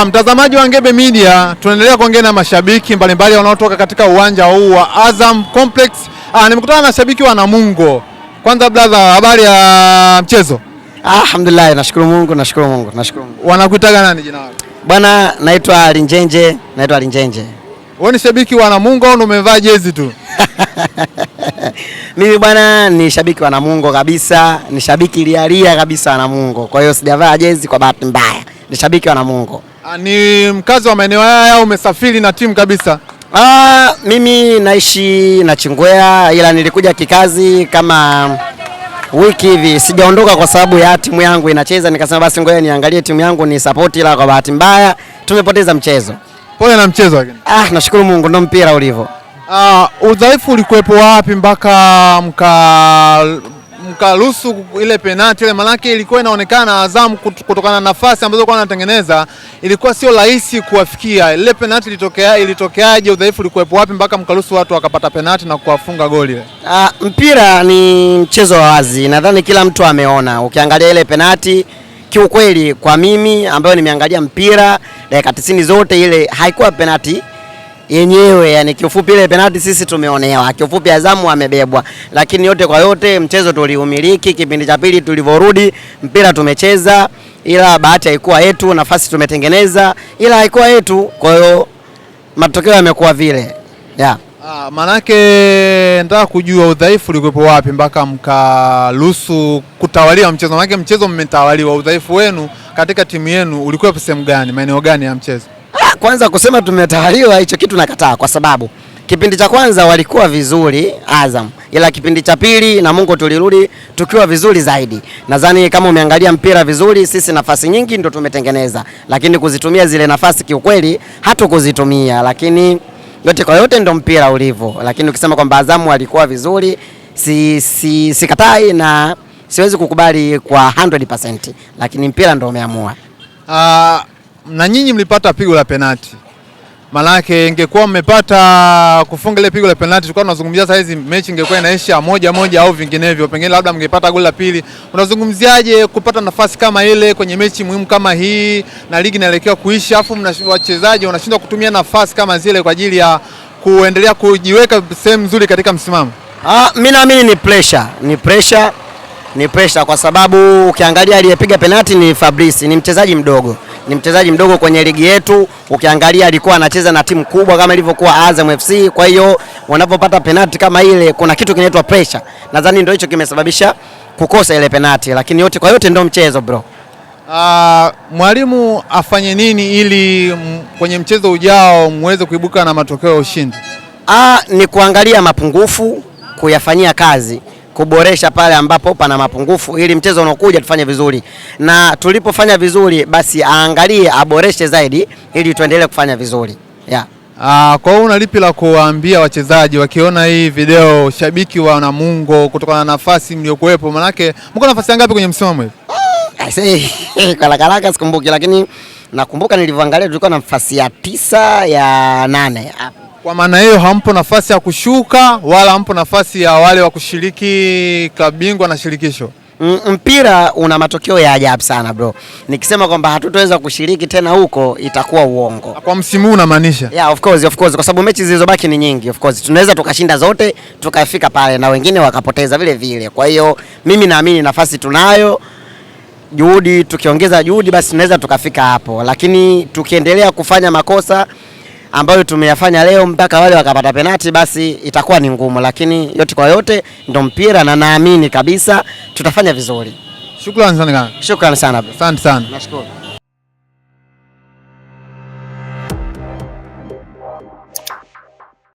Mtazamaji wa Ngebe Media, tunaendelea kuongea na mashabiki mbalimbali wanaotoka katika uwanja huu wa Azam Complex. Nimekutana na shabiki wa Namungo. Kwanza brother, habari ya mchezo? Alhamdulillah, nashukuru Mungu. Wanakuitaga nani jina lako? Bwana, naitwa Linjenje. Wewe ni shabiki wa Namungo au umevaa jezi tu? Mimi bwana ni shabiki wa Namungo kabisa, ni shabiki lialia kabisa wa Namungo. Kwa hiyo sijavaa jezi kwa bahati mbaya. Ni shabiki wa Namungo. Ni mkazi wa maeneo haya au umesafiri na timu kabisa? Mimi naishi na Chingwea, ila nilikuja kikazi kama wiki hivi. Sijaondoka kwa sababu ya timu yangu inacheza, nikasema basi ngoja niangalie timu yangu ni support, ila kwa bahati mbaya tumepoteza mchezo. Pole na mchezo lakini. Nashukuru Mungu, ndo mpira ulivyo. Udhaifu ulikuwepo wapi mpaka mkaruhusu ile penalti ile? Manake ilikuwa inaonekana Azam kutokana na nafasi ambazo kwa anatengeneza ilikuwa sio rahisi kuwafikia. Ile penalti ilitokeaje? Udhaifu ulikuwepo wapi mpaka mkaruhusu watu wakapata penalti na kuwafunga goli ile? Mpira ni mchezo wa wazi. Nadhani kila mtu ameona. Ukiangalia ile penalti, kiukweli kwa mimi ambayo nimeangalia mpira dakika 90 zote, ile haikuwa penalti yenyewe. Yani kiufupi ile penalti sisi tumeonewa. Kiufupi Azamu amebebwa. Lakini yote kwa yote mchezo tuliumiliki. Kipindi cha pili tulivyorudi mpira tumecheza, ila bahati haikuwa yetu, nafasi tumetengeneza ila haikuwa yetu. Kwa hiyo matokeo yamekuwa vile. Manake nataka kujua udhaifu ulikuwepo wapi mpaka mkaruhusu kutawalia mchezo. Manake mchezo mmetawaliwa. Udhaifu wenu katika timu yenu ulikuwa sehemu gani? Maeneo gani ya mchezo? Kwanza kusema tumetawaliwa, hicho kitu nakataa, kwa sababu kipindi cha kwanza walikuwa vizuri Azam, ila kipindi cha pili Namungo tulirudi tukiwa vizuri zaidi. Nadhani kama umeangalia mpira vizuri, sisi nafasi nyingi ndo tumetengeneza, lakini kuzitumia zile nafasi kiukweli hatukuzitumia. Lakini yote kwa yote ndo mpira ulivyo. Lakini ukisema kwamba Azamu walikuwa vizuri, sikatai na siwezi kukubali kwa 100%, lakini mpira ndo umeamua. Na nyinyi mlipata pigo la penalti. Manake ingekuwa mmepata kufunga ile pigo la penalti, tulikuwa tunazungumzia sasa hizi mechi ingekuwa inaisha 1-1 au vinginevyo. Pengine labda mngepata goli la pili. Unazungumziaje kupata nafasi kama ile kwenye mechi muhimu kama hii na ligi inaelekea kuisha, afu wachezaji wanashindwa kutumia nafasi kama zile kwa ajili ya kuendelea kujiweka sehemu nzuri katika msimamo? Mimi naamini ni pressure kwa sababu ukiangalia aliyepiga penalti ni Fabrice, ni mchezaji mdogo kwenye ligi yetu. Ukiangalia alikuwa anacheza na timu kubwa kama ilivyokuwa Azam FC. Kwa hiyo wanapopata penalti kama ile, kuna kitu kinaitwa pressure. Nadhani ndio hicho kimesababisha kukosa ile penalti, lakini yote kwa yote ndio mchezo bro. Mwalimu afanye nini ili kwenye mchezo ujao muweze kuibuka na matokeo ya ushindi? Ni kuangalia mapungufu, kuyafanyia kazi, kuboresha pale ambapo pana mapungufu ili mchezo unaokuja tufanye vizuri. Na tulipofanya vizuri basi aangalie aboreshe zaidi ili tuendelee kufanya vizuri. Kwa hiyo una lipi la kuwaambia wachezaji wakiona hii video, shabiki wa Namungo, kutokana na nafasi mliokuepo? Manake mko nafasi ngapi kwenye msimamo hivi? Kalaka sikumbuki, lakini nakumbuka nilivyoangalia tulikuwa na nafasi ya 9 ya 8. Kwa maana hiyo hampo nafasi ya kushuka wala hampo nafasi ya wale wa kushiriki klabu bingwa na shirikisho. Mpira una matokeo ya ajabu sana bro. Nikisema kwamba hatutaweza kushiriki tena huko itakuwa uongo. Kwa msimu huu unamaanisha? Of course, kwa sababu mechi zilizobaki ni nyingi. Of course tunaweza tukashinda zote tukafika pale na wengine wakapoteza vile vile. Kwa hiyo mimi naamini nafasi tunayo. Tukiongeza juhudi basi tunaweza tukafika hapo. Lakini tukiendelea kufanya makosa ambayo tumeyafanya leo mpaka wale wakapata penalti, basi itakuwa ni ngumu. Lakini yote kwa yote ndo mpira na naamini kabisa tutafanya vizuri. Shukrani sana. Shukrani sana. Asante sana. Nashukuru.